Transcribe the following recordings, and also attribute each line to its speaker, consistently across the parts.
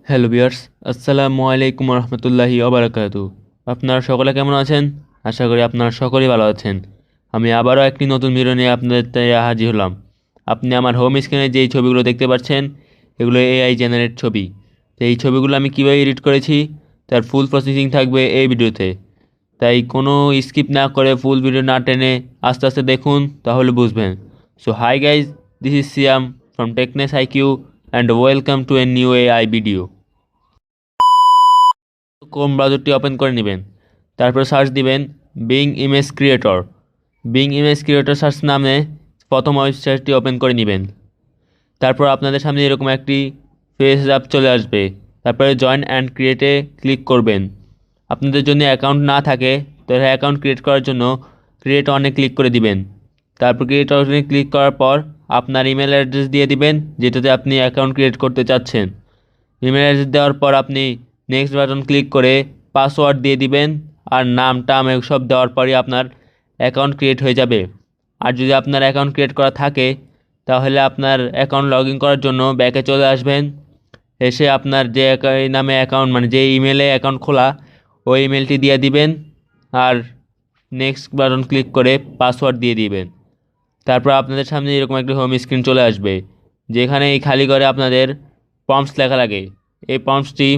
Speaker 1: Hello viewers, আসসালামু আলাইকুম রহমতুল্লাহি ওবারাকাতু। আপনারা সকলে কেমন আছেন? আশা করি আপনারা সকলেই ভালো আছেন। আমি আবারও একটি নতুন ভিডিও নিয়ে আপনাদের হাজির হলাম। আপনি আমার হোম স্ক্রিনে যেই ছবিগুলো দেখতে পাচ্ছেন, এগুলো এআই জেনারেট ছবি। তো এই ছবিগুলো আমি কীভাবে এডিট করেছি তার ফুল প্রসেসিং থাকবে এই ভিডিওতে। তাই কোনো স্কিপ না করে ফুল ভিডিও না টেনে আস্তে আস্তে দেখুন, তাহলে বুঝবেন। So hi guys, this is Siam from Technessiq and welcome to a new AI video. Chrome ব্রাউজারটি ওপেন করে নেবেন, তারপর সার্চ দিবেন বিং ইমেজ ক্রিয়েটর সার্চ নামে প্রথম ওয়েবসাইটটি ওপেন করে নেবেন। তারপর আপনাদের সামনে এরকম একটি পেজ অ্যাপ চলে আসবে। তারপরে জয়েন অ্যান্ড ক্রিয়েটে ক্লিক করবেন। আপনাদের জন্য অ্যাকাউন্ট না থাকে তাহলে অ্যাকাউন্ট ক্রিয়েট করার জন্য ক্রিয়েট অনে ক্লিক করে দিবেন। তারপর ক্রিয়েট অনে ক্লিক করার পর আপনার ইমেল অ্যাড্রেস দিয়ে দিবেন যেটাতে আপনি অ্যাকাউন্ট ক্রিয়েট করতে চাচ্ছেন। ইমেল অ্যাড্রেস দেওয়ার পর আপনি নেক্সট বাটন ক্লিক করে পাসওয়ার্ড দিয়ে দিবেন, আর নাম টাম এসব দেওয়ার পরই আপনার অ্যাকাউন্ট ক্রিয়েট হয়ে যাবে। আর যদি আপনার অ্যাকাউন্ট ক্রিয়েট করা থাকে তাহলে আপনার অ্যাকাউন্ট লগ ইন করার জন্য ব্যাকে চলে আসবেন। এসে আপনার যে নামে অ্যাকাউন্ট মানে যে ইমেলে অ্যাকাউন্ট খোলা ওই ইমেলটি দিয়ে দিবেন, আর নেক্সট বাটন ক্লিক করে পাসওয়ার্ড দিয়ে দিবেন। তারপর আপনাদের সামনে এরকম একটা হোম স্ক্রিন চলে আসবে, যেখানে এই খালি ঘরে আপনাদের প্রম্পটস লেখা লাগে। এই প্রম্পটসটি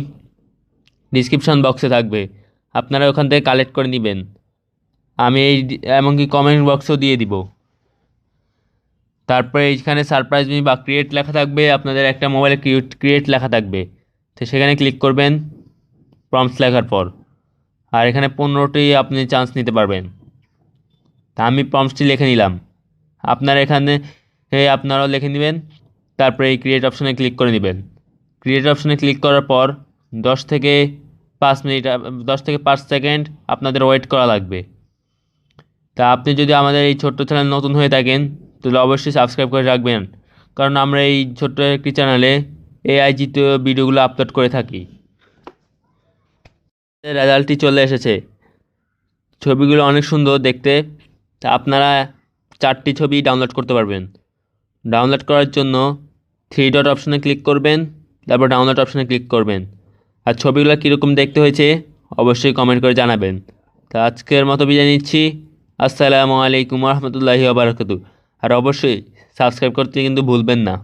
Speaker 1: ডিসক্রিপশন বক্সে থাকবে, আপনারা ওখান থেকে কালেক্ট করে নেবেন। আমি এমনকি কমেন্ট বক্সও দিয়ে দিব। তারপরে এইখানে সারপ্রাইজ মি বা ক্রিয়েট লেখা থাকবে, আপনাদের একটা মোবাইলে ক্রিয়েট লেখা থাকবে, তো সেখানে ক্লিক করবেন প্রম্পটস লেখার পর। আর এখানে 15টি আপনি চান্স নিতে পারবেন। তা আমি প্রম্পটসটি লিখে নিলাম, আপনারা এখানে আপনারাও লিখে নেবেন। তারপরে এই ক্রিয়েট অপশনে ক্লিক করে নেবেন। ক্রিয়েট অপশনে ক্লিক করার পর 10 থেকে 5 সেকেন্ড আপনাদের ওয়েট করা লাগবে। তা আপনি যদি আমাদের এই ছোট্ট চ্যানেল নতুন হয়ে থাকেন তাহলে অবশ্যই সাবস্ক্রাইব করে রাখবেন, কারণ আমরা এই ছোট্ট একটি চ্যানেলে এআই জাতীয় ভিডিওগুলো আপলোড করে থাকি। রেজাল্টটি চলে এসেছে, ছবিগুলো অনেক সুন্দর দেখতে। তা আপনারা 4টি ছবি ডাউনলোড করতে পারবেন। ডাউনলোড করার জন্য 3 ডট অপশনে ক্লিক করবেন, তারপর ডাউনলোড অপশনে ক্লিক করবেন। আর ছবিগুলো কীরকম দেখতে হয়েছে অবশ্যই কমেন্ট করে জানাবেন। তা আজকের মতো বিদায় নিচ্ছি। আসসালামু আলাইকুম রহমতুল্লাহি ওয়া বারাকাতুহু। আর অবশ্যই সাবস্ক্রাইব করতে কিন্তু ভুলবেন না।